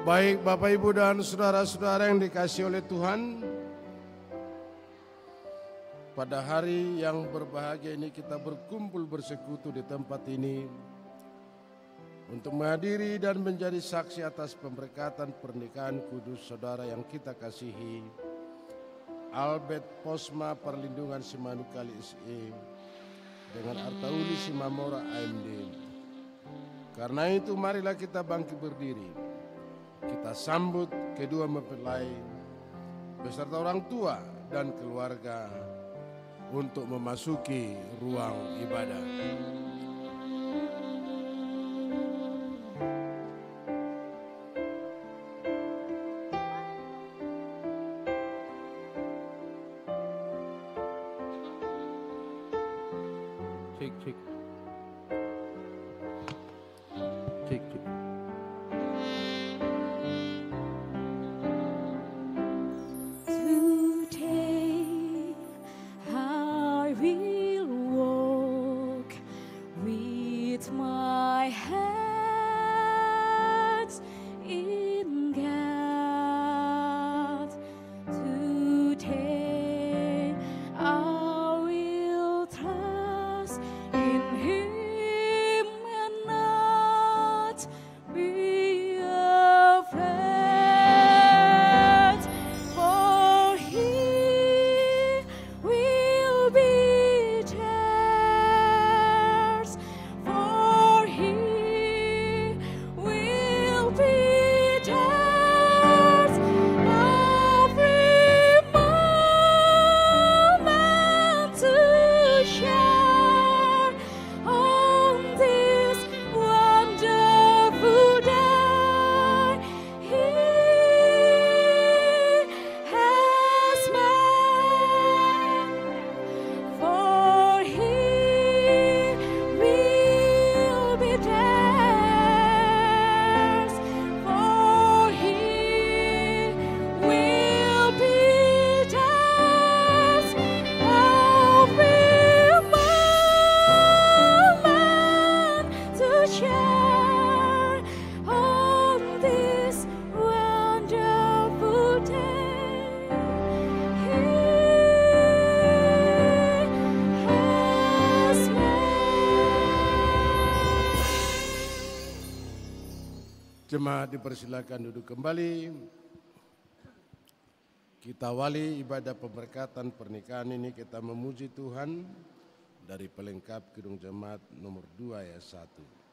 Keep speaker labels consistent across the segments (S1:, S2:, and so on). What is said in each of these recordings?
S1: Baik Bapak Ibu dan saudara-saudara yang dikasihi oleh Tuhan, pada hari yang berbahagia ini kita berkumpul bersekutu di tempat ini untuk menghadiri dan menjadi saksi atas pemberkatan pernikahan kudus saudara yang kita kasihi, Albert Posma Perlindungan Simanukali SE dengan Artauli Simamora AMD. Karena itu marilah kita bangkit berdiri. Kita sambut kedua mempelai beserta orang tua dan keluarga untuk memasuki ruang ibadah.
S2: Cek, cek. Cek, cek.
S1: Jemaat dipersilakan duduk kembali. Kita awali ibadah pemberkatan pernikahan ini, kita memuji Tuhan dari pelengkap Kidung Jemaat nomor 2 ayat 1.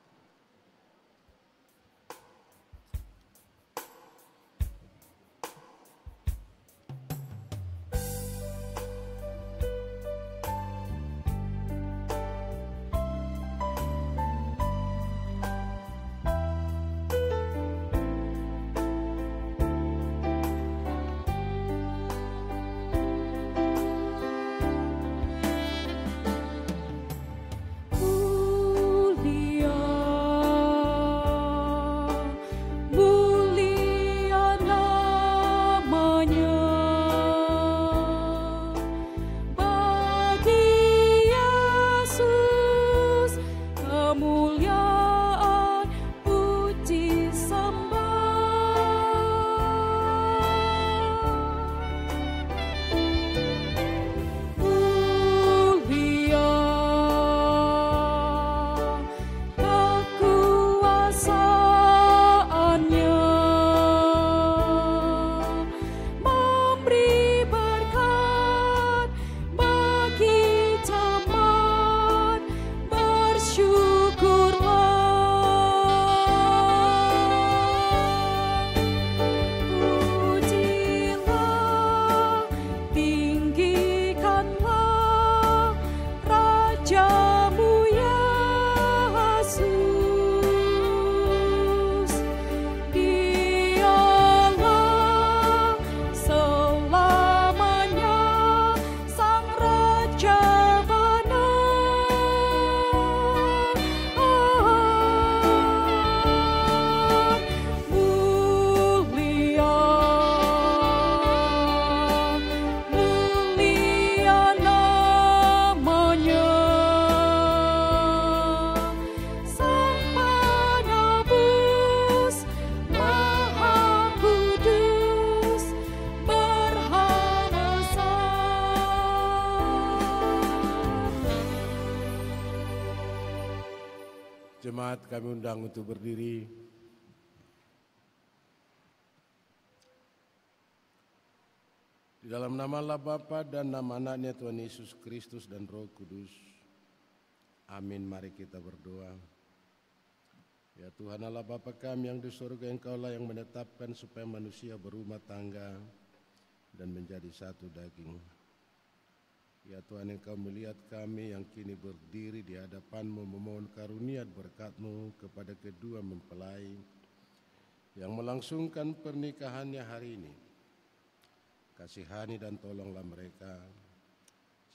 S3: Mulia
S1: Jemaat kami undang untuk berdiri. Di dalam nama Allah Bapa dan nama anaknya Tuhan Yesus Kristus dan Roh Kudus. Amin, mari kita berdoa. Ya Tuhan Allah Bapa kami yang di surga, Engkaulah yang menetapkan supaya manusia berumah tangga dan menjadi satu daging. Ya Tuhan, Engkau melihat kami yang kini berdiri di hadapan-Mu memohon karunia berkat-Mu kepada kedua mempelai yang melangsungkan pernikahannya hari ini. Kasihani dan tolonglah mereka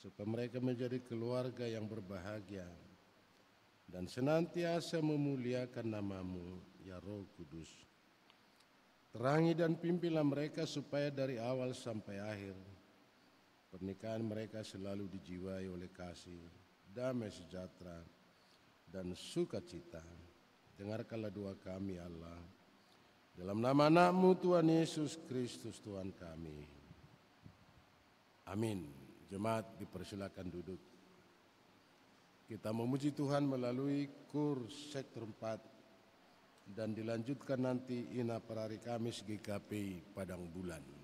S1: supaya mereka menjadi keluarga yang berbahagia dan senantiasa memuliakan nama-Mu, ya Roh Kudus. Terangi dan pimpinlah mereka supaya dari awal sampai akhir pernikahan mereka selalu dijiwai oleh kasih, damai sejahtera, dan sukacita. Dengarkanlah doa kami Allah, dalam nama anak-Mu Tuhan Yesus Kristus Tuhan kami. Amin. Jemaat dipersilakan duduk. Kita memuji Tuhan melalui kur sektor 4 dan dilanjutkan nanti Ina per hari Kamis GKP Padang Bulan.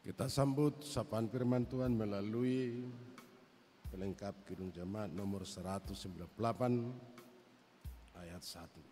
S1: Kita sambut sapaan firman Tuhan melalui pelengkap Kidung Jemaat nomor 198 ayat 1.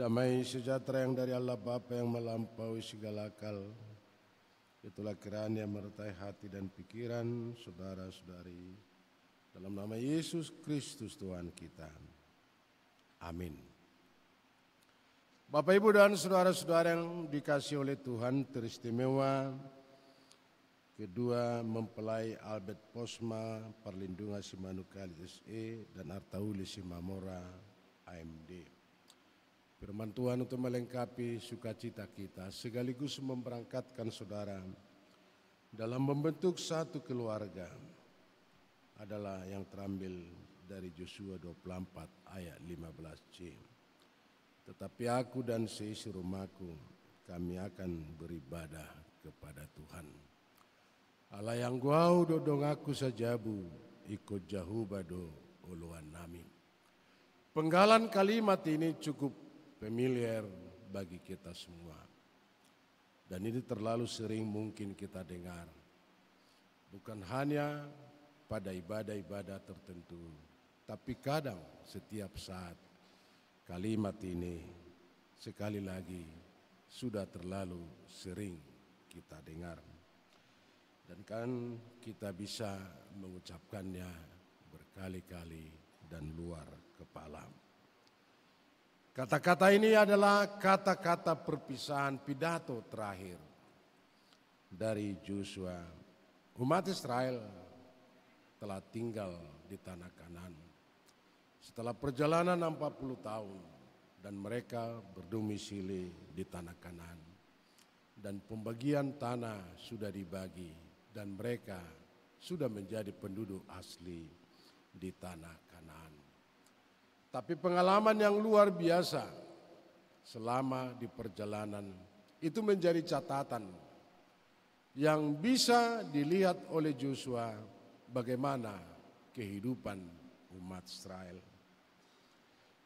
S1: Damai sejahtera yang dari Allah Bapa yang melampaui segala akal, itulah kiranya menyertai hati dan pikiran saudara-saudari dalam nama Yesus Kristus Tuhan kita. Amin. Bapak, Ibu, dan saudara-saudara yang dikasihi oleh Tuhan, teristimewa kedua mempelai Albert Posma Perlindungan Simanukali SE dan Artauli Simamora AMD. Firman Tuhan untuk melengkapi sukacita kita sekaligus memberangkatkan saudara dalam membentuk satu keluarga adalah yang terambil dari Yosua 24 ayat 15c. Tetapi aku dan seisi rumahku, kami akan beribadah kepada Tuhan. Allah yang guau dodong aku sajabu, ikut jauh bado uluan nami. Penggalan kalimat ini cukup familiar bagi kita semua. Dan ini terlalu sering mungkin kita dengar. Bukan hanya pada ibadah-ibadah tertentu, tapi kadang setiap saat kalimat ini sekali lagi sudah terlalu sering kita dengar. Dan kan kita bisa mengucapkannya berkali-kali dan luar kepala. Kata-kata ini adalah kata-kata perpisahan pidato terakhir dari Joshua. Umat Israel telah tinggal di tanah Kanaan setelah perjalanan 40 tahun dan mereka berdomisili di tanah Kanaan. Dan pembagian tanah sudah dibagi dan mereka sudah menjadi penduduk asli di tanah Kanaan. Tapi pengalaman yang luar biasa selama di perjalanan itu menjadi catatan yang bisa dilihat oleh Joshua bagaimana kehidupan umat Israel.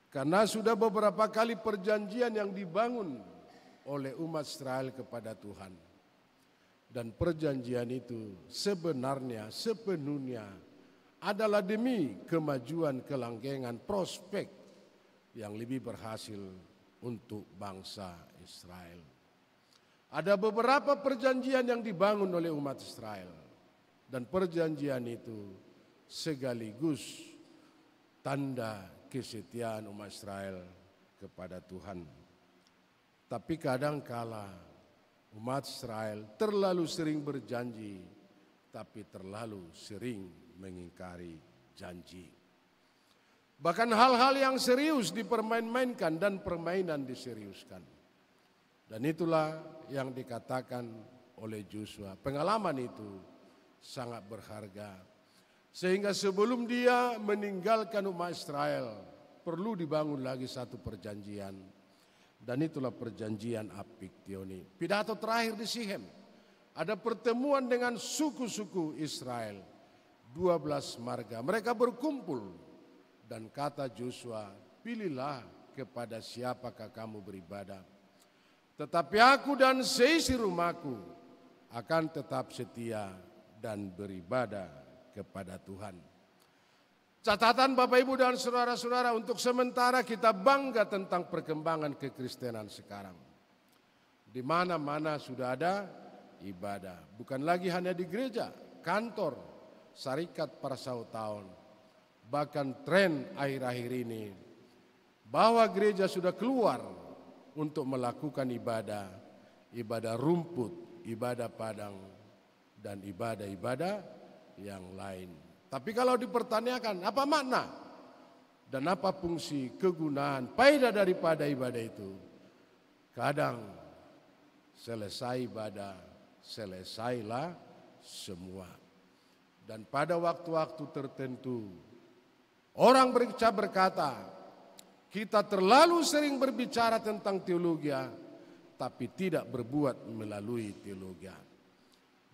S1: Karena sudah beberapa kali perjanjian yang dibangun oleh umat Israel kepada Tuhan. Dan perjanjian itu sebenarnya sepenuhnya adalah demi kemajuan kelanggengan prospek yang lebih berhasil untuk bangsa Israel. Ada beberapa perjanjian yang dibangun oleh umat Israel dan perjanjian itu sekaligus tanda kesetiaan umat Israel kepada Tuhan. Tapi kadangkala umat Israel terlalu sering berjanji tapi terlalu sering mengingkari janji. Bahkan hal-hal yang serius dipermain-mainkan dan permainan diseriuskan. Dan itulah yang dikatakan oleh Joshua. Pengalaman itu sangat berharga. Sehingga sebelum dia meninggalkan umat Israel, perlu dibangun lagi satu perjanjian. Dan itulah perjanjian Apiktioni. Pidato terakhir di Sichem. Ada pertemuan dengan suku-suku Israel. 12 marga. Mereka berkumpul dan kata Joshua, pilihlah kepada siapakah kamu beribadah. Tetapi aku dan seisi rumahku akan tetap setia dan beribadah kepada Tuhan. Catatan Bapak Ibu dan saudara-saudara, untuk sementara kita bangga tentang perkembangan kekristenan sekarang. Di mana-mana sudah ada ibadah. Bukan lagi hanya di gereja, kantor, syarikat para tahun. Bahkan tren akhir-akhir ini bahwa gereja sudah keluar untuk melakukan ibadah rumput, ibadah padang, dan ibadah-ibadah yang lain. Tapi kalau dipertanyakan apa makna dan apa fungsi, kegunaan, faedah daripada ibadah itu, kadang selesai ibadah, selesailah semua. Dan pada waktu-waktu tertentu, orang berkata, kita terlalu sering berbicara tentang teologi, tapi tidak berbuat melalui teologi.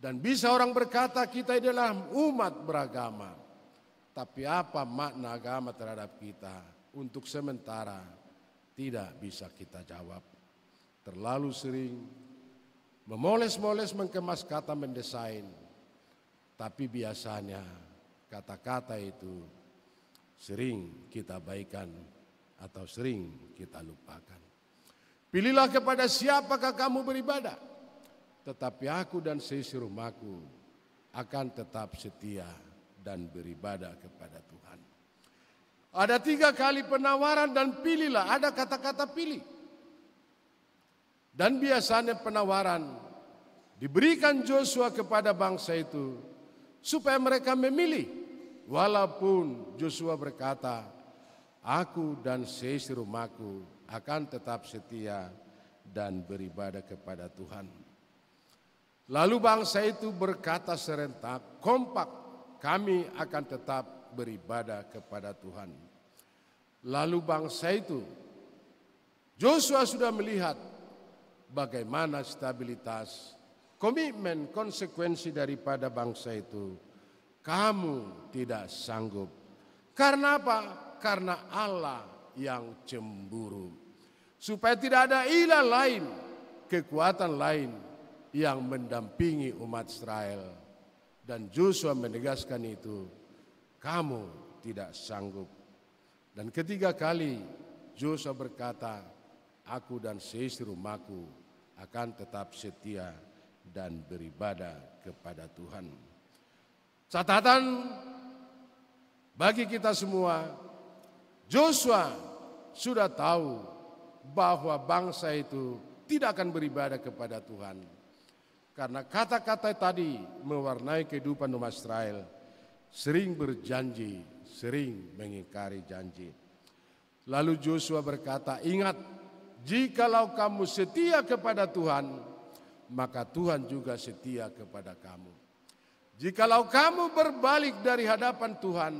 S1: Dan bisa orang berkata kita adalah umat beragama. Tapi apa makna agama terhadap kita? Untuk sementara tidak bisa kita jawab. Terlalu sering memoles-moles mengemas kata, mendesain. Tapi biasanya kata-kata itu sering kita abaikan atau sering kita lupakan. Pilihlah kepada siapakah kamu beribadah. Tetapi aku dan seisi rumahku akan tetap setia dan beribadah kepada Tuhan. Ada 3 kali penawaran dan pilihlah, ada kata-kata pilih. Dan biasanya penawaran diberikan Joshua kepada bangsa itu supaya mereka memilih. Walaupun Joshua berkata, aku dan seisi rumahku akan tetap setia dan beribadah kepada Tuhan. Lalu bangsa itu berkata serentak, kompak, kami akan tetap beribadah kepada Tuhan. Lalu bangsa itu, Joshua sudah melihat bagaimana stabilitas, komitmen, konsekuensi daripada bangsa itu. Kamu tidak sanggup. Karena apa? Karena Allah yang cemburu. Supaya tidak ada ilah lain, kekuatan lain yang mendampingi umat Israel. Dan Joshua menegaskan itu, kamu tidak sanggup. Dan ketiga kali Joshua berkata, aku dan seisi rumahku akan tetap setia dan beribadah kepada Tuhan. Catatan bagi kita semua, Joshua sudah tahu bahwa bangsa itu tidak akan beribadah kepada Tuhan. Karena kata-kata tadi mewarnai kehidupan umat Israel, sering berjanji, sering mengingkari janji. Lalu Joshua berkata, ingat, jikalau kamu setia kepada Tuhan, maka Tuhan juga setia kepada kamu. Jikalau kamu berbalik dari hadapan Tuhan,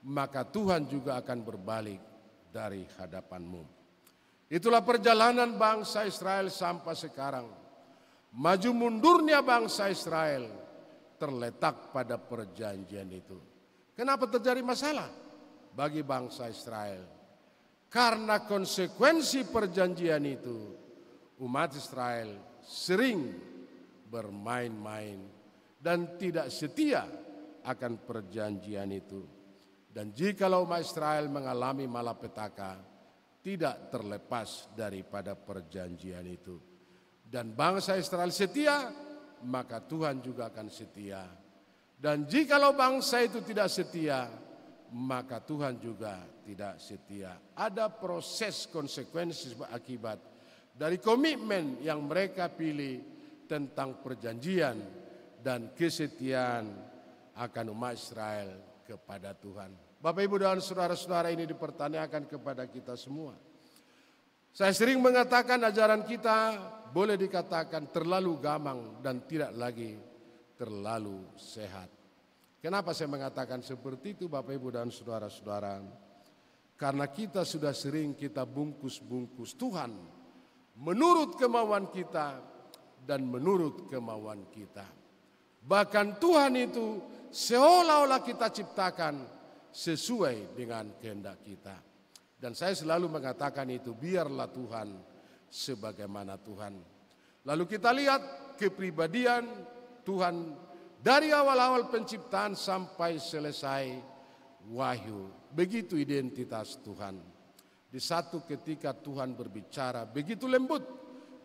S1: maka Tuhan juga akan berbalik dari hadapanmu. Itulah perjalanan bangsa Israel sampai sekarang. Maju mundurnya bangsa Israel terletak pada perjanjian itu. Kenapa terjadi masalah bagi bangsa Israel? Karena konsekuensi perjanjian itu, umat Israel sering bermain-main dan tidak setia akan perjanjian itu. Dan jikalau umat Israel mengalami malapetaka, tidak terlepas daripada perjanjian itu. Dan bangsa Israel setia, maka Tuhan juga akan setia. Dan jikalau bangsa itu tidak setia, maka Tuhan juga tidak setia. Ada proses konsekuensi akibat dari komitmen yang mereka pilih tentang perjanjian dan kesetiaan akan umat Israel kepada Tuhan. Bapak, Ibu, dan saudara-saudara, ini dipertanyakan kepada kita semua. Saya sering mengatakan ajaran kita boleh dikatakan terlalu gamang dan tidak lagi terlalu sehat. Kenapa saya mengatakan seperti itu, Bapak, Ibu, dan saudara-saudara? Karena kita sudah sering kita bungkus-bungkus Tuhan menurut kemauan kita dan menurut kemauan kita. Bahkan Tuhan itu seolah-olah kita ciptakan sesuai dengan kehendak kita. Dan saya selalu mengatakan itu, biarlah Tuhan sebagaimana Tuhan. Lalu kita lihat kepribadian Tuhan dari awal-awal penciptaan sampai selesai wahyu. Begitu identitas Tuhan. Di satu ketika Tuhan berbicara begitu lembut,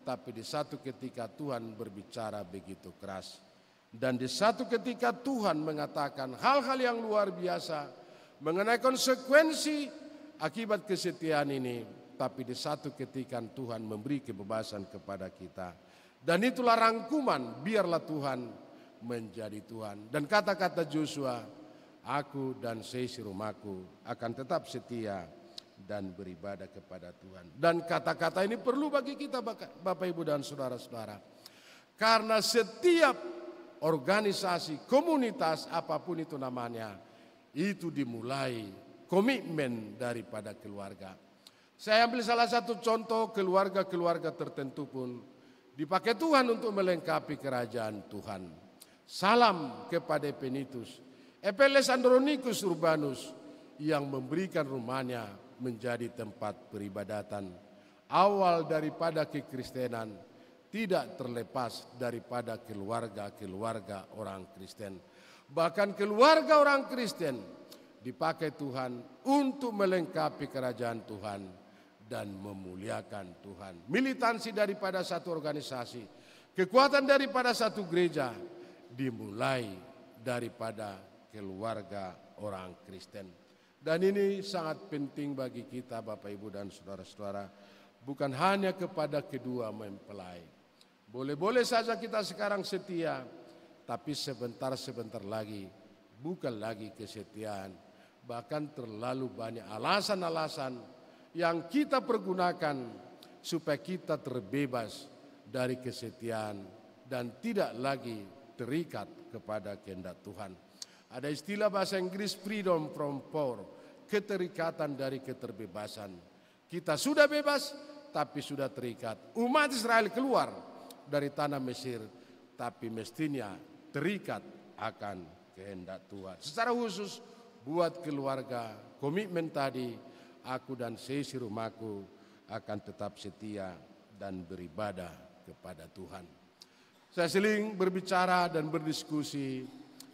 S1: tapi di satu ketika Tuhan berbicara begitu keras. Dan di satu ketika Tuhan mengatakan hal-hal yang luar biasa mengenai konsekuensi akibat kesetiaan ini. Tapi di satu ketika Tuhan memberi kebebasan kepada kita. Dan itulah rangkuman, biarlah Tuhan menjadi Tuhan. Dan kata-kata Joshua, aku dan seisi rumahku akan tetap setia dan beribadah kepada Tuhan. Dan kata-kata ini perlu bagi kita Bapak Ibu dan saudara-saudara. Karena setiap organisasi, komunitas, apapun itu namanya, itu dimulai komitmen daripada keluarga. Saya ambil salah satu contoh keluarga-keluarga tertentu pun dipakai Tuhan untuk melengkapi kerajaan Tuhan. Salam kepada Epenitus, Epeles Andronicus Urbanus yang memberikan rumahnya menjadi tempat peribadatan. Awal daripada kekristenan tidak terlepas daripada keluarga-keluarga orang Kristen. Bahkan keluarga orang Kristen dipakai Tuhan untuk melengkapi kerajaan Tuhan dan memuliakan Tuhan. Militansi daripada satu organisasi, kekuatan daripada satu gereja dimulai daripada keluarga orang Kristen. Dan ini sangat penting bagi kita Bapak Ibu dan saudara-saudara, bukan hanya kepada kedua mempelai. Boleh-boleh saja kita sekarang setia, tapi sebentar-sebentar lagi bukan lagi kesetiaan. Bahkan terlalu banyak alasan-alasan yang kita pergunakan supaya kita terbebas dari kesetiaan dan tidak lagi terikat kepada kehendak Tuhan. Ada istilah bahasa Inggris freedom from power, keterikatan dari keterbebasan. Kita sudah bebas tapi sudah terikat. Umat Israel keluar dari tanah Mesir, tapi mestinya terikat akan kehendak Tuhan. Secara khusus buat keluarga, komitmen tadi, aku dan seisi rumahku akan tetap setia dan beribadah kepada Tuhan. Saya sering berbicara dan berdiskusi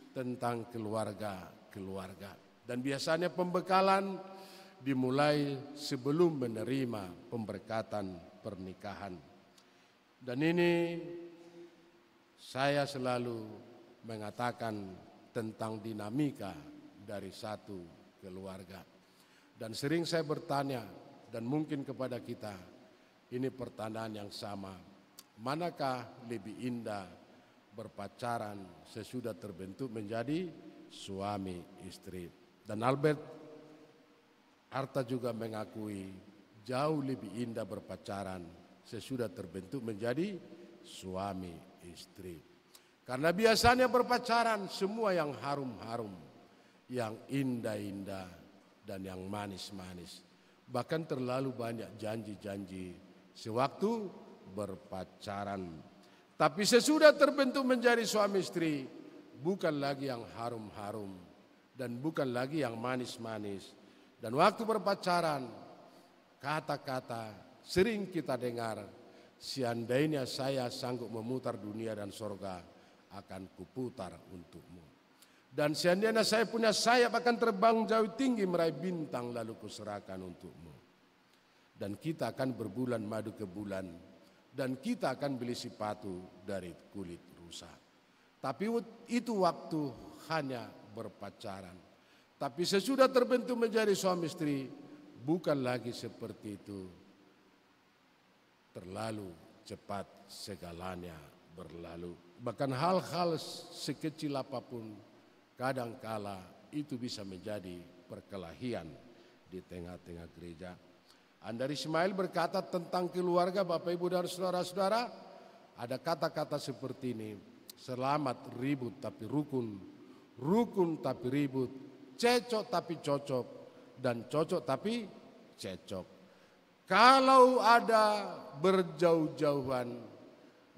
S1: tentang keluarga. Dan biasanya pembekalan dimulai sebelum menerima pemberkatan pernikahan. Dan ini saya selalu mengatakan tentang dinamika dari satu keluarga. Dan sering saya bertanya, dan mungkin kepada kita, ini pertanyaan yang sama. Manakah lebih indah berpacaran sesudah terbentuk menjadi suami istri? Dan Albert Arta juga mengakui jauh lebih indah berpacaran sesudah terbentuk menjadi suami istri. Karena biasanya berpacaran semua yang harum-harum, yang indah-indah dan yang manis-manis. Bahkan terlalu banyak janji-janji sewaktu berpacaran. Tapi sesudah terbentuk menjadi suami istri, bukan lagi yang harum-harum dan bukan lagi yang manis-manis. Dan waktu berpacaran, kata-kata sering kita dengar, seandainya saya sanggup memutar dunia dan sorga, akan kuputar untukmu. Dan seandainya saya punya sayap akan terbang jauh tinggi meraih bintang lalu kuserahkan untukmu. Dan kita akan berbulan madu ke bulan, dan kita akan beli sepatu dari kulit rusa. Tapi itu waktu hanya berpacaran. Tapi sesudah terbentuk menjadi suami istri, bukan lagi seperti itu. Terlalu cepat segalanya berlalu. Bahkan hal-hal sekecil apapun kadangkala itu bisa menjadi perkelahian di tengah-tengah gereja. Andar Ismail berkata tentang keluarga Bapak Ibu dan saudara-saudara, ada kata-kata seperti ini: selamat ribut tapi rukun, rukun tapi ribut, cecok tapi cocok, dan cocok tapi cecok. Kalau ada berjauh-jauhan,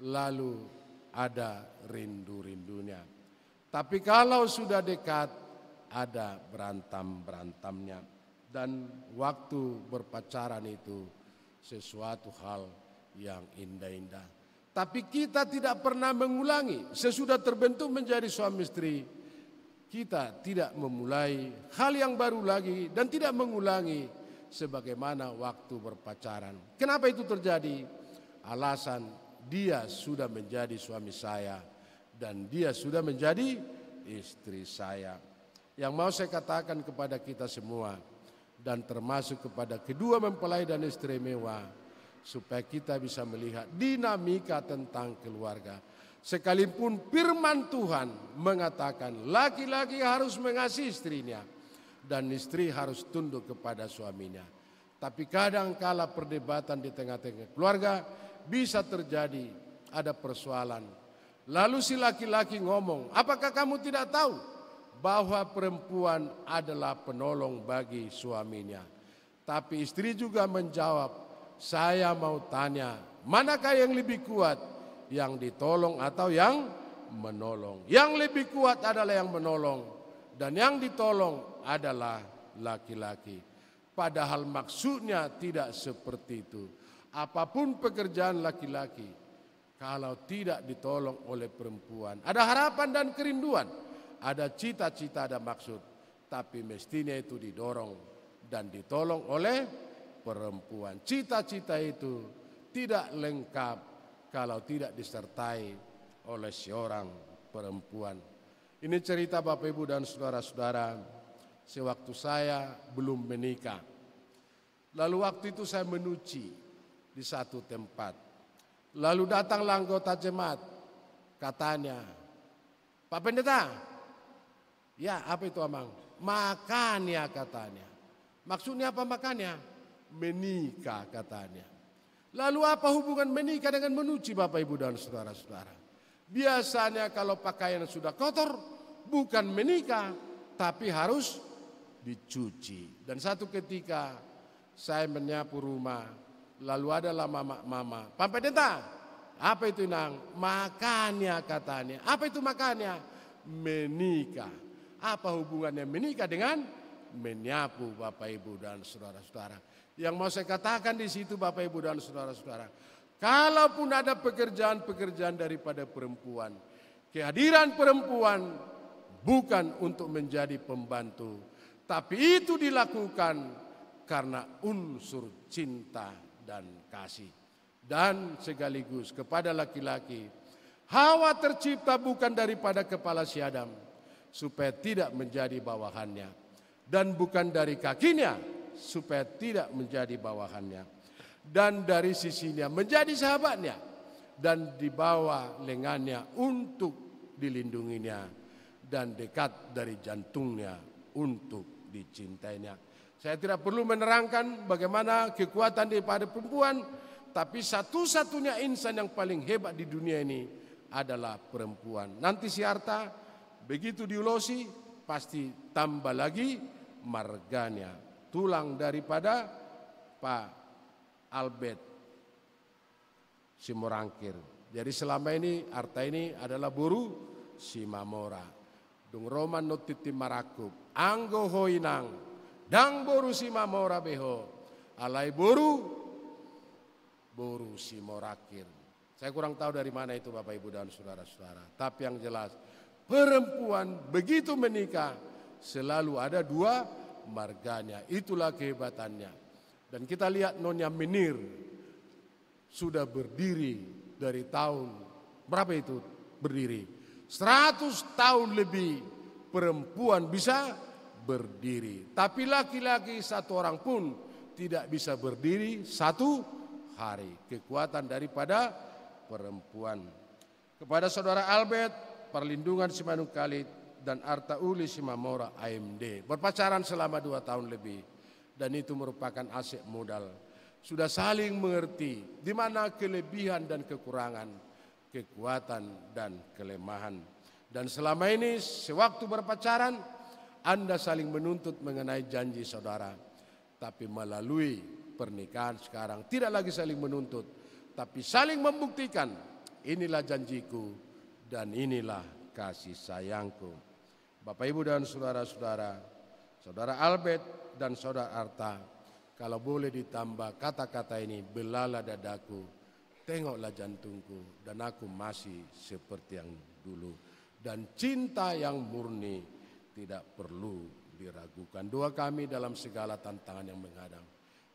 S1: lalu ada rindu-rindunya. Tapi kalau sudah dekat, ada berantam-berantamnya. Dan waktu berpacaran itu sesuatu hal yang indah-indah. Tapi kita tidak pernah mengulangi. Sesudah terbentuk menjadi suami istri, kita tidak memulai hal yang baru lagi dan tidak mengulangi sebagaimana waktu berpacaran. Kenapa itu terjadi? Alasan dia sudah menjadi suami saya dan dia sudah menjadi istri saya. Yang mau saya katakan kepada kita semua dan termasuk kepada kedua mempelai dan istri mewah, supaya kita bisa melihat dinamika tentang keluarga. Sekalipun firman Tuhan mengatakan laki-laki harus mengasihi istrinya dan istri harus tunduk kepada suaminya. Tapi kadang kala perdebatan di tengah-tengah keluarga bisa terjadi ada persoalan. Lalu si laki-laki ngomong, apakah kamu tidak tahu bahwa perempuan adalah penolong bagi suaminya? Tapi istri juga menjawab, saya mau tanya, manakah yang lebih kuat, yang ditolong atau yang menolong? Yang lebih kuat adalah yang menolong dan yang ditolong adalah laki-laki. Padahal maksudnya tidak seperti itu. Apapun pekerjaan laki-laki, kalau tidak ditolong oleh perempuan, ada harapan dan kerinduan, ada cita-cita, ada maksud, tapi mestinya itu didorong dan ditolong oleh perempuan. Cita-cita itu tidak lengkap kalau tidak disertai oleh seorang perempuan. Ini cerita Bapak Ibu dan saudara-saudara, sewaktu saya belum menikah. Lalu waktu itu saya menuci di satu tempat. Lalu datanglah anggota jemaat, katanya, Pak Pendeta, ya apa itu Amang? Makan ya katanya. Maksudnya apa makannya? Menikah katanya. Lalu apa hubungan menikah dengan menuci Bapak Ibu dan saudara-saudara? Biasanya kalau pakaian sudah kotor bukan menikah tapi harus dicuci. Dan satu ketika saya menyapu rumah, lalu adalah mama, Pak Pendeta, apa itu Nang? Makannya katanya. Apa itu makannya? Menikah. Apa hubungannya menikah dengan menyapu Bapak Ibu dan saudara-saudara? Yang mau saya katakan di situ Bapak Ibu dan saudara-saudara, kalaupun ada pekerjaan-pekerjaan daripada perempuan, kehadiran perempuan bukan untuk menjadi pembantu, tapi itu dilakukan karena unsur cinta dan kasih. Dan sekaligus kepada laki-laki, Hawa tercipta bukan daripada kepala si Adam, supaya tidak menjadi bawahannya, dan bukan dari kakinya supaya tidak menjadi bawahannya, dan dari sisinya menjadi sahabatnya, dan di bawah lengannya untuk dilindunginya, dan dekat dari jantungnya untuk dicintainya. Saya tidak perlu menerangkan bagaimana kekuatan daripada perempuan, tapi satu-satunya insan yang paling hebat di dunia ini adalah perempuan. Nanti si harta begitu diulosi pasti tambah lagi marganya. Tulang daripada Pak Albert Simorangkir. Jadi selama ini harta ini adalah buru Simamora. Dung Roman notiti marakub. Anggo hoinang. Dang boru Simamora beho. Alai boru Simorakir. Saya kurang tahu dari mana itu Bapak Ibu dan saudara-saudara. Tapi yang jelas perempuan begitu menikah selalu ada dua marganya, itulah kehebatannya. Dan kita lihat Nyonya Menir sudah berdiri dari tahun berapa itu berdiri? 100 tahun lebih perempuan bisa berdiri. Tapi laki-laki satu orang pun tidak bisa berdiri satu hari. Kekuatan daripada perempuan. Kepada saudara Albert, perlindungan Simanung Kalit dan Arta Uli Simamora AMD. Berpacaran selama 2 tahun lebih. Dan itu merupakan aset modal. Sudah saling mengerti di mana kelebihan dan kekurangan, kekuatan dan kelemahan. Dan selama ini sewaktu berpacaran, Anda saling menuntut mengenai janji saudara. Tapi melalui pernikahan sekarang tidak lagi saling menuntut, tapi saling membuktikan, inilah janjiku dan inilah kasih sayangku. Bapak, Ibu, dan saudara-saudara, Saudara Albert dan Saudara Arta, kalau boleh ditambah kata-kata ini, belalah dadaku, tengoklah jantungku, dan aku masih seperti yang dulu. Dan cinta yang murni tidak perlu diragukan. Doa kami dalam segala tantangan yang menghadang.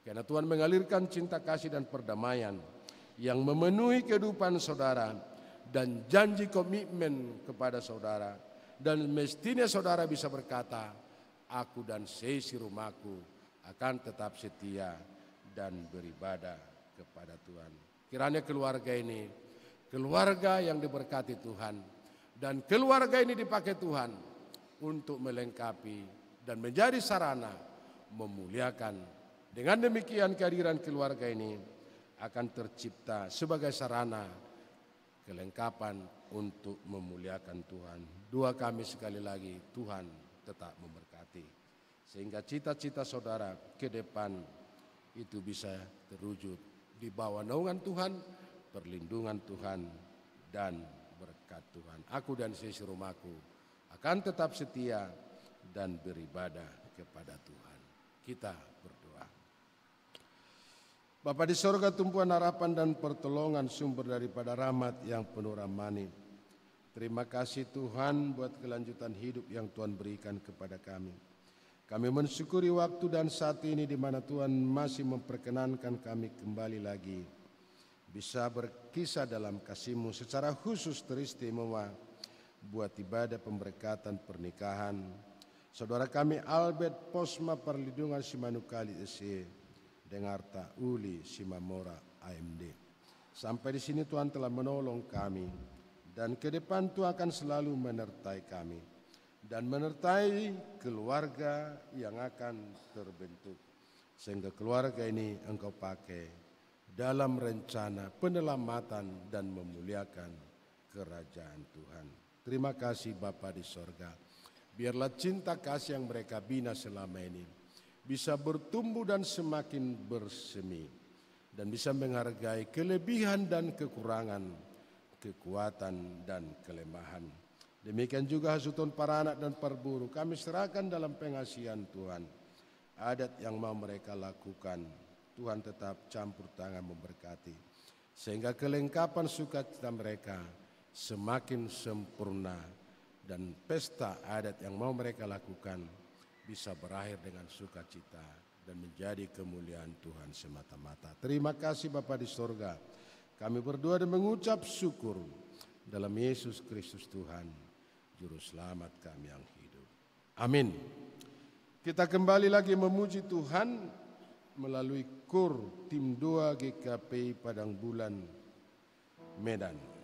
S1: Karena Tuhan mengalirkan cinta kasih dan perdamaian yang memenuhi kehidupan saudara dan janji komitmen kepada saudara. Dan mestinya saudara bisa berkata, aku dan seisi rumahku akan tetap setia dan beribadah kepada Tuhan. Kiranya keluarga ini, keluarga yang diberkati Tuhan, dan keluarga ini dipakai Tuhan untuk melengkapi dan menjadi sarana memuliakan. Dengan demikian kehadiran keluarga ini akan tercipta sebagai sarana kelengkapan untuk memuliakan Tuhan. Doa kami sekali lagi, Tuhan tetap memberkati. Sehingga cita-cita saudara ke depan itu bisa terwujud di bawah naungan Tuhan, perlindungan Tuhan, dan berkat Tuhan. Aku dan seisi rumahku akan tetap setia dan beribadah kepada Tuhan. Kita berdoa. Bapa di sorga, tumpuan harapan dan pertolongan sumber daripada rahmat yang penuh rahmani. Terima kasih Tuhan buat kelanjutan hidup yang Tuhan berikan kepada kami. Kami mensyukuri waktu dan saat ini di mana Tuhan masih memperkenankan kami kembali lagi bisa berkisah dalam kasih-Mu secara khusus teristimewa buat ibadah pemberkatan pernikahan saudara kami Albert Posma Perlindungan Simanukali SE dengan Arta Uli Simamora AMD. Sampai di sini Tuhan telah menolong kami dan ke depan Tuhan akan selalu menyertai kami dan menyertai keluarga yang akan terbentuk. Sehingga keluarga ini Engkau pakai dalam rencana penyelamatan dan memuliakan kerajaan Tuhan. Terima kasih Bapa di sorga. Biarlah cinta kasih yang mereka bina selama ini bisa bertumbuh dan semakin bersemi. Dan bisa menghargai kelebihan dan kekurangan, kekuatan dan kelemahan. Demikian juga hasutan para anak dan perburu kami serahkan dalam pengasihan Tuhan. Adat yang mau mereka lakukan, Tuhan tetap campur tangan memberkati. Sehingga kelengkapan sukacita mereka semakin sempurna. Dan pesta adat yang mau mereka lakukan bisa berakhir dengan sukacita dan menjadi kemuliaan Tuhan semata-mata. Terima kasih Bapa di sorga. Kami berdoa dan mengucap syukur dalam Yesus Kristus Tuhan, Juru Selamat kami yang hidup. Amin. Kita kembali lagi memuji Tuhan melalui KUR Tim 2 GKPI Padang Bulan Medan.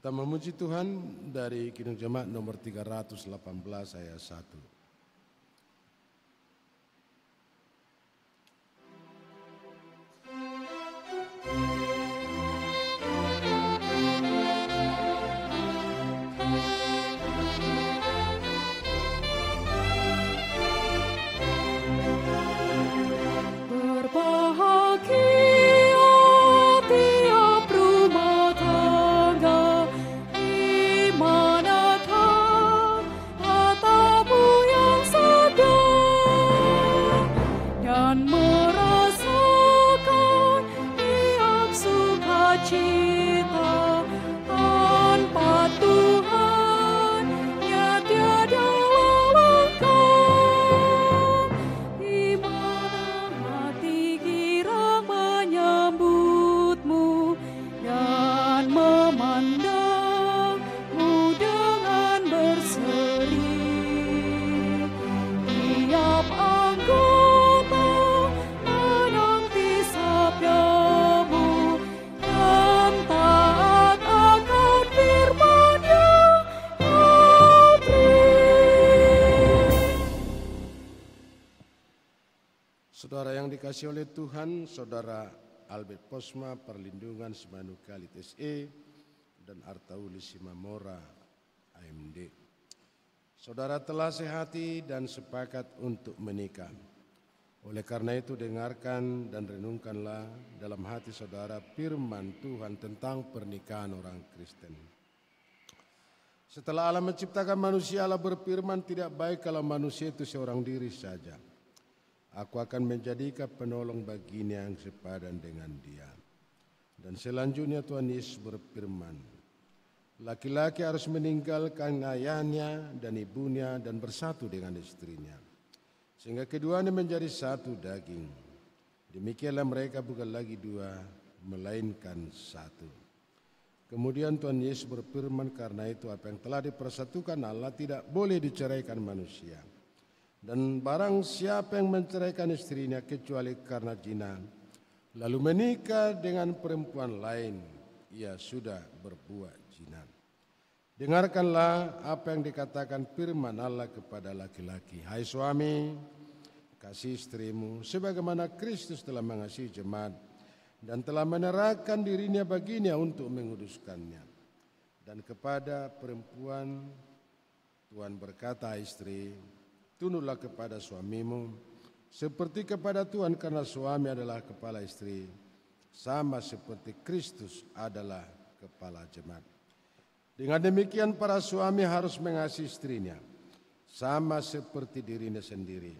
S1: Kita memuji Tuhan dari Kidung Jemaat nomor 318 ayat 1. Saudara yang dikasihi oleh Tuhan, Saudara Albert Posma Perlindungan Simanukkalit SE dan Artauli Simamora AMD. Saudara telah sehati dan sepakat untuk menikah. Oleh karena itu dengarkan dan renungkanlah dalam hati saudara firman Tuhan tentang pernikahan orang Kristen. Setelah Allah menciptakan manusia, Allah berfirman, tidak baik kalau manusia itu seorang diri saja. Aku akan menjadikan penolong baginya yang sepadan dengan dia. Dan selanjutnya Tuhan Yesus berfirman, laki-laki harus meninggalkan ayahnya dan ibunya dan bersatu dengan istrinya, sehingga keduanya menjadi satu daging. Demikianlah mereka bukan lagi dua, melainkan satu. Kemudian Tuhan Yesus berfirman, karena itu apa yang telah dipersatukan Allah tidak boleh diceraikan manusia. Dan barang siapa yang menceraikan istrinya kecuali karena zina, lalu menikah dengan perempuan lain, ia sudah berbuat zina. Dengarkanlah apa yang dikatakan firman Allah kepada laki-laki. Hai suami, kasih istrimu sebagaimana Kristus telah mengasihi jemaat dan telah menyerahkan dirinya baginya untuk menguduskannya. Dan kepada perempuan Tuhan berkata, istri, tunduklah kepada suamimu seperti kepada Tuhan, karena suami adalah kepala istri, sama seperti Kristus adalah kepala jemaat. Dengan demikian para suami harus mengasihi istrinya sama seperti dirinya sendiri.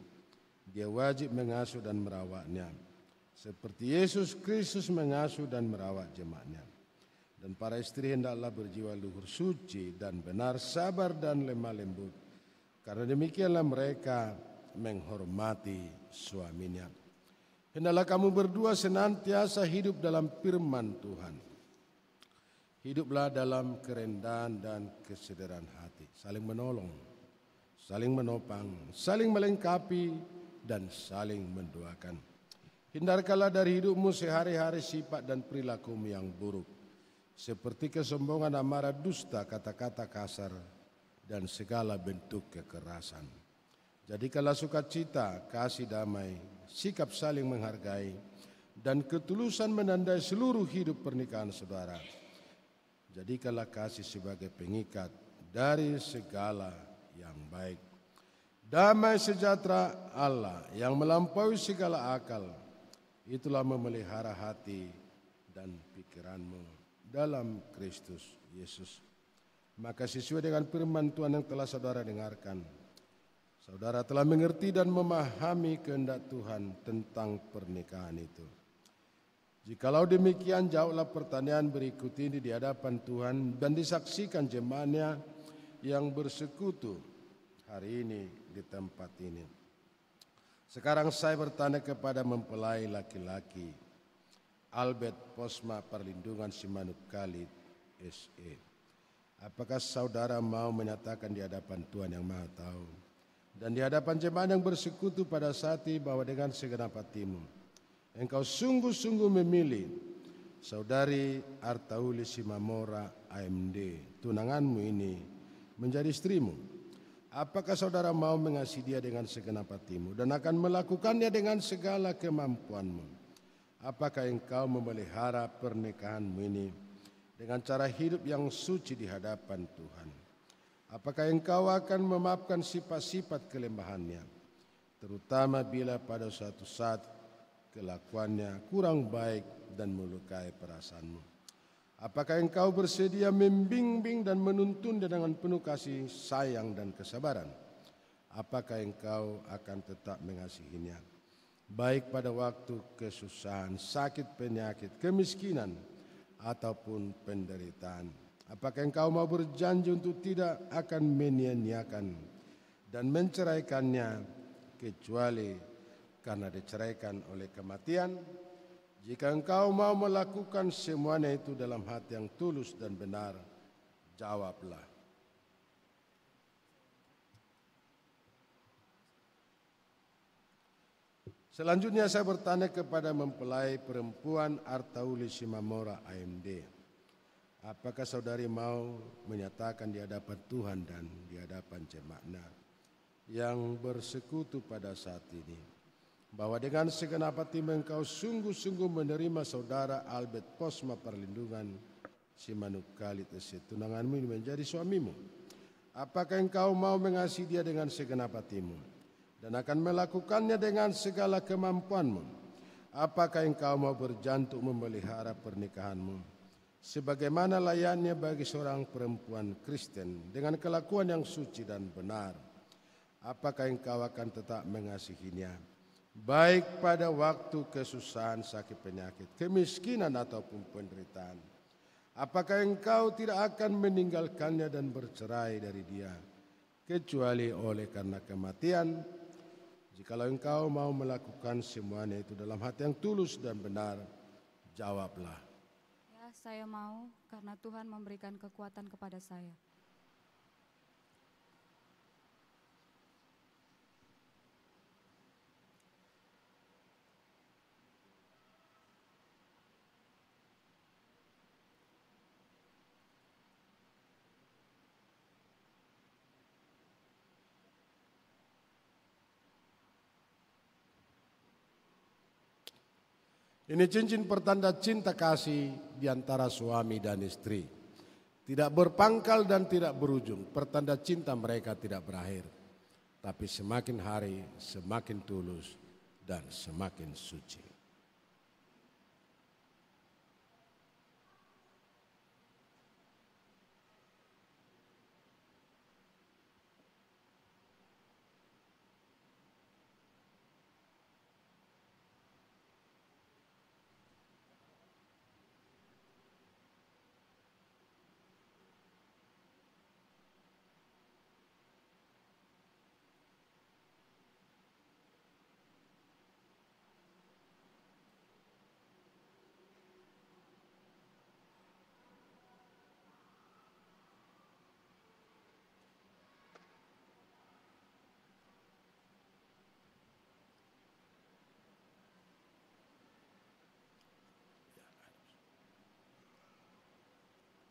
S1: Dia wajib mengasuh dan merawatnya seperti Yesus Kristus mengasuh dan merawat jemaatnya. Dan para istri hendaklah berjiwa luhur, suci dan benar, sabar dan lemah lembut. Karena demikianlah mereka menghormati suaminya. Hendaklah kamu berdua senantiasa hidup dalam firman Tuhan. Hiduplah dalam kerendahan dan kesederhanaan hati, saling menolong, saling menopang, saling melengkapi, dan saling mendoakan. Hindarkanlah dari hidupmu sehari-hari sifat dan perilakumu yang buruk, seperti kesombongan, amarah, dusta, kata-kata kasar, dan segala bentuk kekerasan. Jadikanlah sukacita, kasih damai, sikap saling menghargai, dan ketulusan menandai seluruh hidup pernikahan saudara. Jadikanlah kasih sebagai pengikat dari segala yang baik. Damai sejahtera Allah yang melampaui segala akal, itulah memelihara hati dan pikiranmu dalam Kristus Yesus. Maka sesuai dengan firman Tuhan yang telah saudara dengarkan, saudara telah mengerti dan memahami kehendak Tuhan tentang pernikahan itu. Jikalau demikian, jawablah pertanyaan berikut ini di hadapan Tuhan dan disaksikan jemaatnya yang bersekutu hari ini di tempat ini. Sekarang saya bertanya kepada mempelai laki-laki Albert Posma Perlindungan Simanukkalit SE. Apakah saudara mau menyatakan di hadapan Tuhan yang Maha Tahu dan di hadapan jemaat yang bersekutu pada saat ini bahwa dengan segenap hatimu engkau sungguh-sungguh memilih saudari Artauli Simamora AMD, tunanganmu ini, menjadi istrimu? Apakah saudara mau mengasihi dia dengan segenap hatimu dan akan melakukannya dengan segala kemampuanmu? Apakah engkau memelihara pernikahanmu ini dengan cara hidup yang suci di hadapan Tuhan? Apakah engkau akan memaafkan sifat-sifat kelemahannya, terutama bila pada suatu saat kelakuannya kurang baik dan melukai perasaanmu? Apakah engkau bersedia membimbing dan menuntunnya dengan penuh kasih sayang dan kesabaran? Apakah engkau akan tetap mengasihinya, baik pada waktu kesusahan, sakit, penyakit, kemiskinan, ataupun penderitaan? Apakah engkau mau berjanji untuk tidak akan menyia-nyiakan dan menceraikannya kecuali karena diceraikan oleh kematian? Jika engkau mau melakukan semuanya itu dalam hati yang tulus dan benar, jawablah. Selanjutnya saya bertanya kepada mempelai perempuan Artauli Simamora AMD. Apakah saudari mau menyatakan di hadapan Tuhan dan di hadapan jemaatnya yang bersekutu pada saat ini, bahwa dengan segenap hati engkau sungguh-sungguh menerima saudara Albert Posma Perlindungan Simanukali Ese, tunanganmu ini, menjadi suamimu? Apakah engkau mau mengasihi dia dengan segenap hatimu dan akan melakukannya dengan segala kemampuanmu? Apakah engkau mau berjanji untuk memelihara pernikahanmu sebagaimana layaknya bagi seorang perempuan Kristen dengan kelakuan yang suci dan benar? Apakah engkau akan tetap mengasihinya, baik pada waktu kesusahan, sakit, penyakit, kemiskinan, ataupun penderitaan? Apakah engkau tidak akan meninggalkannya dan bercerai dari dia, kecuali oleh karena kematian? Jikalau engkau mau melakukan semuanya itu dalam hati yang tulus dan benar, jawablah.
S3: Ya, saya mau, karena Tuhan memberikan kekuatan kepada saya.
S1: Ini cincin pertanda cinta kasih di antara suami dan istri. Tidak berpangkal dan tidak berujung. Pertanda cinta mereka tidak berakhir. Tapi semakin hari semakin tulus dan semakin suci.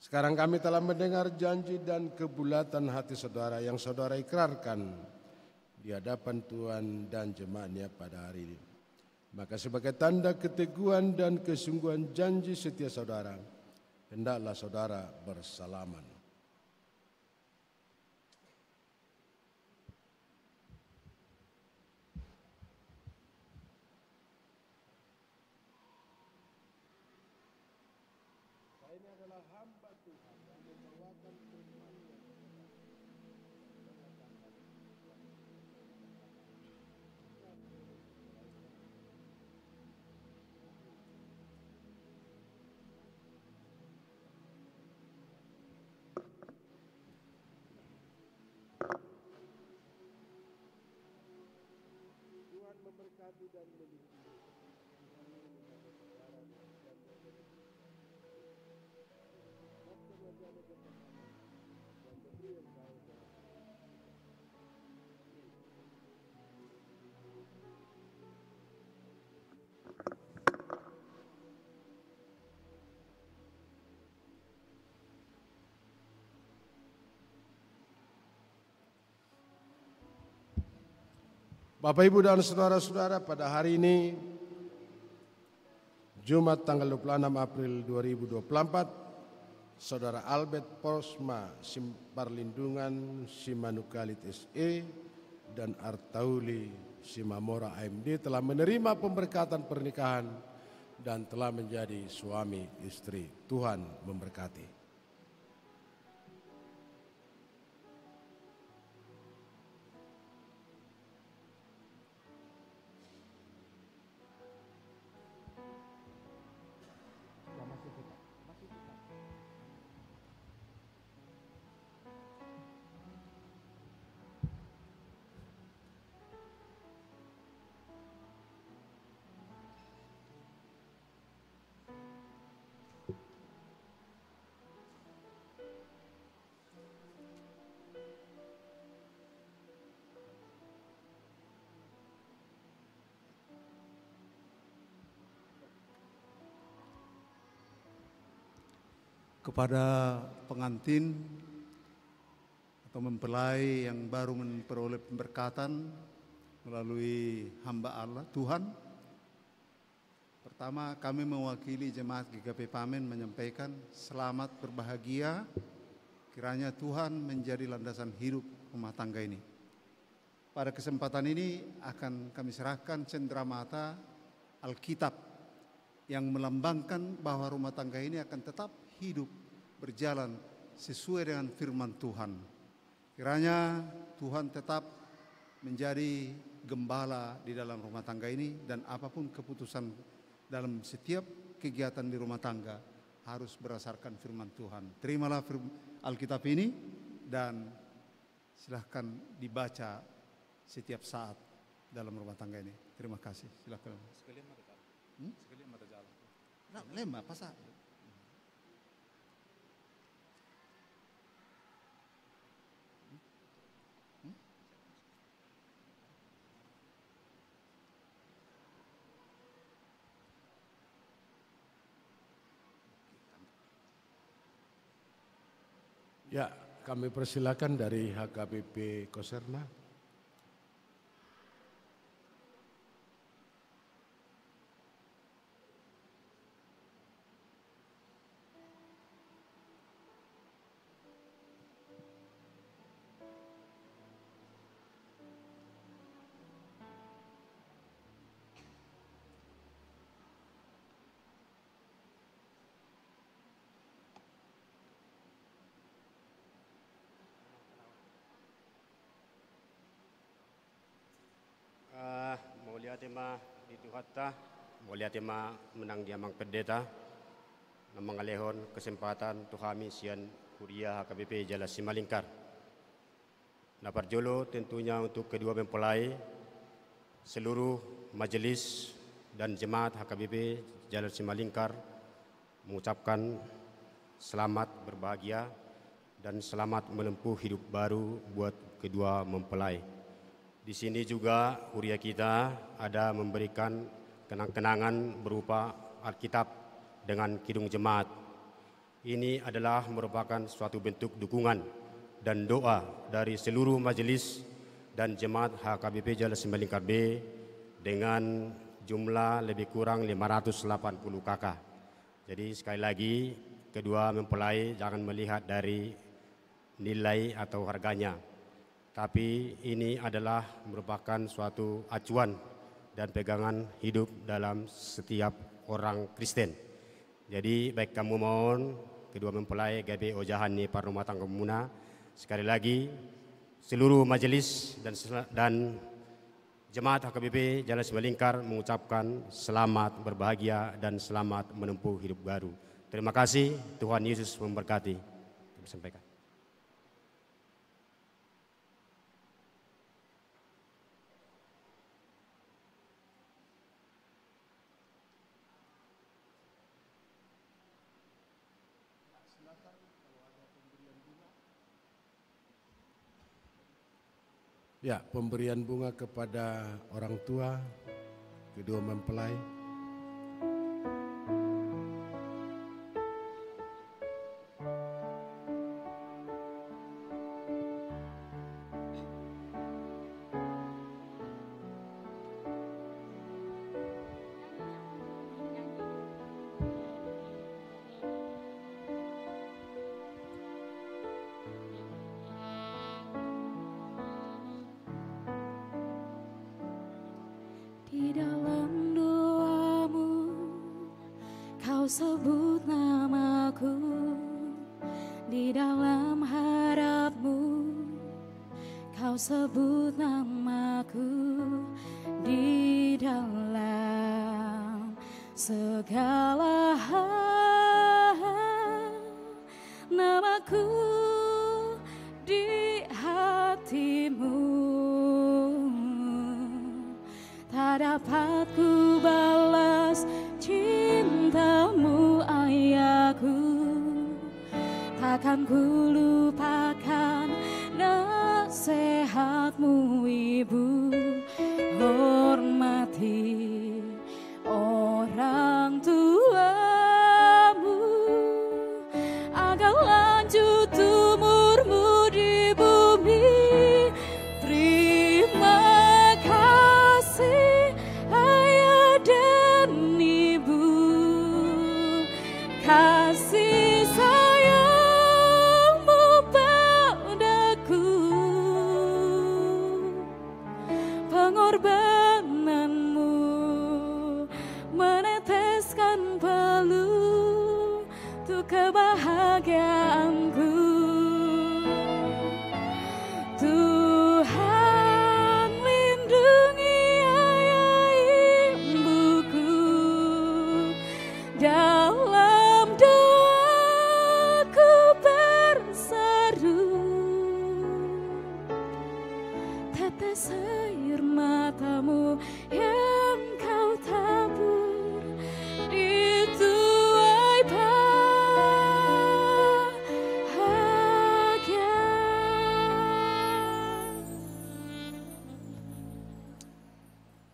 S1: Sekarang kami telah mendengar janji dan kebulatan hati saudara yang saudara ikrarkan di hadapan Tuhan dan jemaatnya pada hari ini. Maka sebagai tanda keteguhan dan kesungguhan janji setia saudara, hendaklah saudara bersalaman. Tuhan memberkati dan melindungi. Bapak, Ibu, dan saudara-saudara, pada hari ini, Jumat tanggal 26 April 2024, Saudara Albert Posma Simparlindungan Simanukalit SE dan Artauli Simamora AMD telah menerima pemberkatan pernikahan dan telah menjadi suami istri. Tuhan memberkati.
S4: Kepada pengantin atau mempelai yang baru memperoleh pemberkatan melalui hamba Allah Tuhan, pertama kami mewakili jemaat GKP Pamen menyampaikan selamat berbahagia, kiranya Tuhan menjadi landasan hidup rumah tangga ini. Pada kesempatan ini akan kami serahkan cenderamata Alkitab yang melambangkan bahwa rumah tangga ini akan tetap hidup berjalan sesuai dengan firman Tuhan. Kiranya Tuhan tetap menjadi gembala di dalam rumah tangga ini, dan apapun keputusan dalam setiap kegiatan di rumah tangga harus berdasarkan firman Tuhan. Terimalah Alkitab ini dan silahkan dibaca setiap saat dalam rumah tangga ini. Terima kasih. Silakan. Sekalian mata jalan. Sekalian mata jalan. Nah, lema pasal.
S1: Ya, kami persilakan dari HKBP Koserna.
S5: Mulia tema di Tuhatta, mulia tema menang diamang pendeta, namang alehon kesempatan tuhami sian kuria HKBP Jala Simalingkar. Naparjolo tentunya untuk kedua mempelai, seluruh majelis dan jemaat HKBP Jala Simalingkar mengucapkan selamat berbahagia dan selamat menempuh hidup baru buat kedua mempelai. Di sini juga kuria kita ada memberikan kenang-kenangan berupa Alkitab dengan kidung jemaat. Ini adalah merupakan suatu bentuk dukungan dan doa dari seluruh majelis dan jemaat HKBP Jala Simalingkar B dengan jumlah lebih kurang 580 kakak. Jadi sekali lagi kedua mempelai jangan melihat dari nilai atau harganya, tapi ini adalah merupakan suatu acuan dan pegangan hidup dalam setiap orang Kristen. Jadi baik kamu mohon kedua mempelai GKP Ojahani Parumah Tangga Muna, sekali lagi seluruh majelis dan jemaat HKBP Jala Simalingkar mengucapkan selamat berbahagia dan selamat menempuh hidup baru. Terima kasih, Tuhan Yesus memberkati. Sampaikan.
S1: Ya, pemberian bunga kepada orang tua kedua mempelai.
S6: sebut namaku di dalam harapmu, kau sebut namaku di dalam segala hal, namaku di hatimu tak dapat ku balas cintamu ayahku, takkan ku lupakan nasihatmu ibu. Hormati orang tuamu agar lanjut umurmu di bumi. Terima kasih ayah dan ibu, kasih sayangmu padaku, pengorbananmu meneteskan peluh untuk kebahagiaanku. Tuhan lindungi ayah ibuku, dalam doaku berseru, tetes air matamu yang kau tabur di tuai bahagia.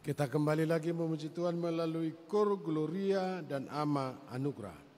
S1: Kita kembali lagi memuji Tuhan melalui Kor Gloria dan Ama Anugerah.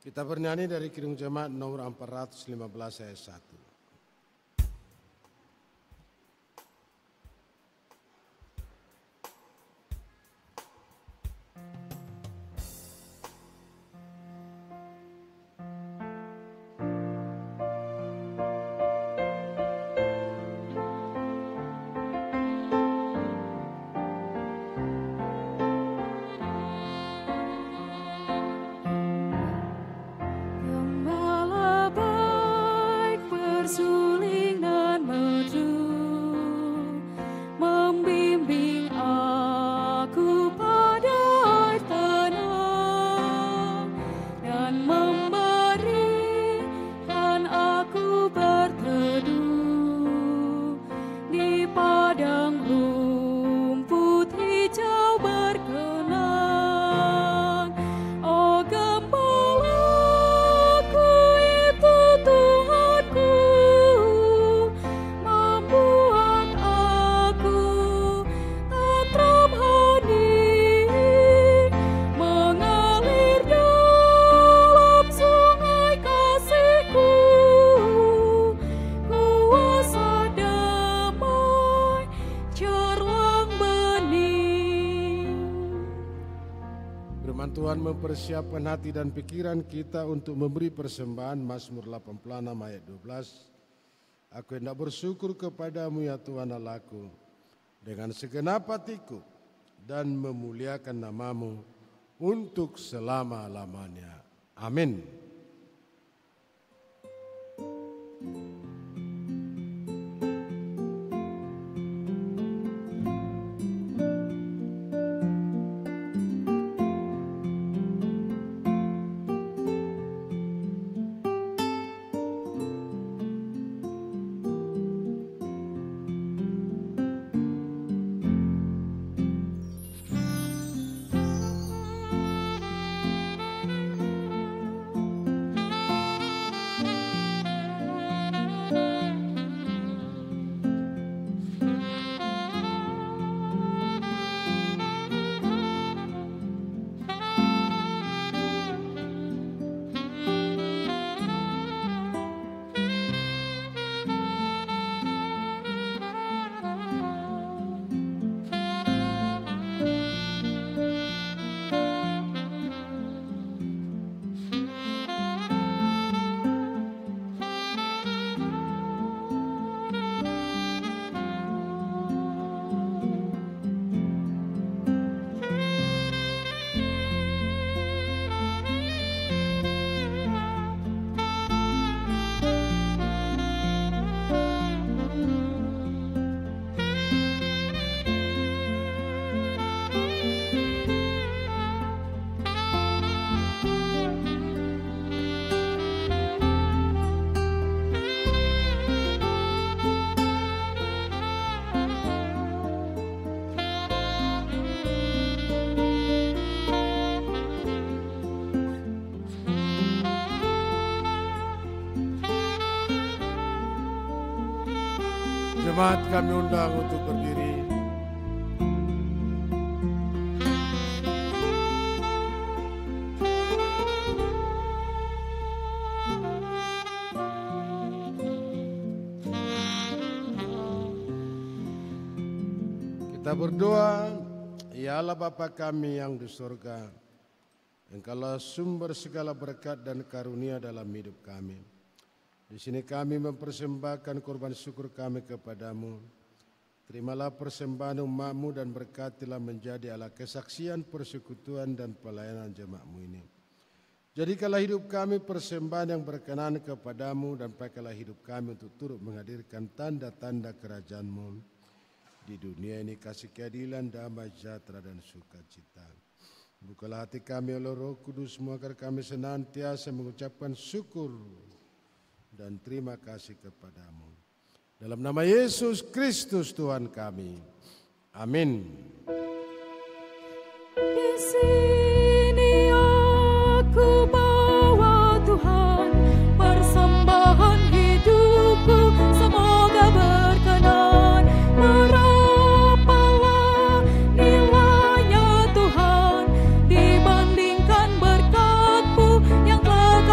S1: Kita bernyanyi dari Kidung Jemaat nomor 415 ayat 1.
S6: Gembala baik bersuling dan merdu, membimbing aku pada air tenang, dan memberikan aku berteduh di padang rumput hijau berkenan. Oh gembalaku itu Tuhanku, membuat aku tentram hati, mengalir dalam sungai kasih-Ku, kuasa damai cerlang bening.
S1: Firman Tuhan mempersiapkan hati dan pikiran kita untuk memberi persembahan. Mazmur 86 ayat 12. Aku hendak bersyukur kepadamu ya Tuhan Allahku dengan segenap hatiku dan memuliakan namamu untuk selama-lamanya. Amin. Jemaat kami undang untuk berdiri. Kita berdoa, ya Allah Bapa kami yang di surga, Engkaulah sumber segala berkat dan karunia dalam hidup kami. Di sini kami mempersembahkan korban syukur kami kepadamu. Terimalah persembahan umat-Mu dan berkatilah menjadi alat kesaksian, persekutuan dan pelayanan jemaat-Mu ini. Jadikanlah hidup kami persembahan yang berkenan kepadamu dan pakailah hidup kami untuk turut menghadirkan tanda-tanda kerajaan-Mu di dunia ini, kasih keadilan, damai, sejahtera dan sukacita. Bukalah hati kami oleh Roh Kudus-Mu agar kami senantiasa mengucapkan syukur dan terima kasih kepadamu. Dalam nama Yesus Kristus Tuhan kami. Amin.
S6: Di sini aku bawa Tuhan persembahan hidupku, semoga berkenan. Berapalah nilainya Tuhan dibandingkan berkat-Mu yang telah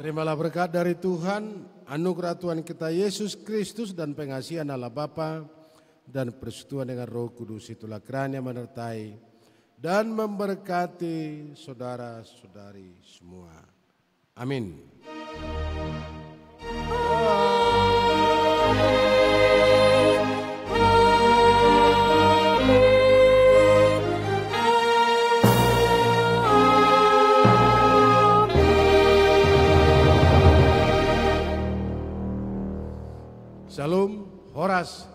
S1: Terimalah berkat dari Tuhan, anugerah Tuhan kita Yesus Kristus dan pengasihan Allah Bapa dan persekutuan dengan Roh Kudus itulah kiranya menyertai dan memberkati saudara-saudari semua. Amin. Shalom, Horas.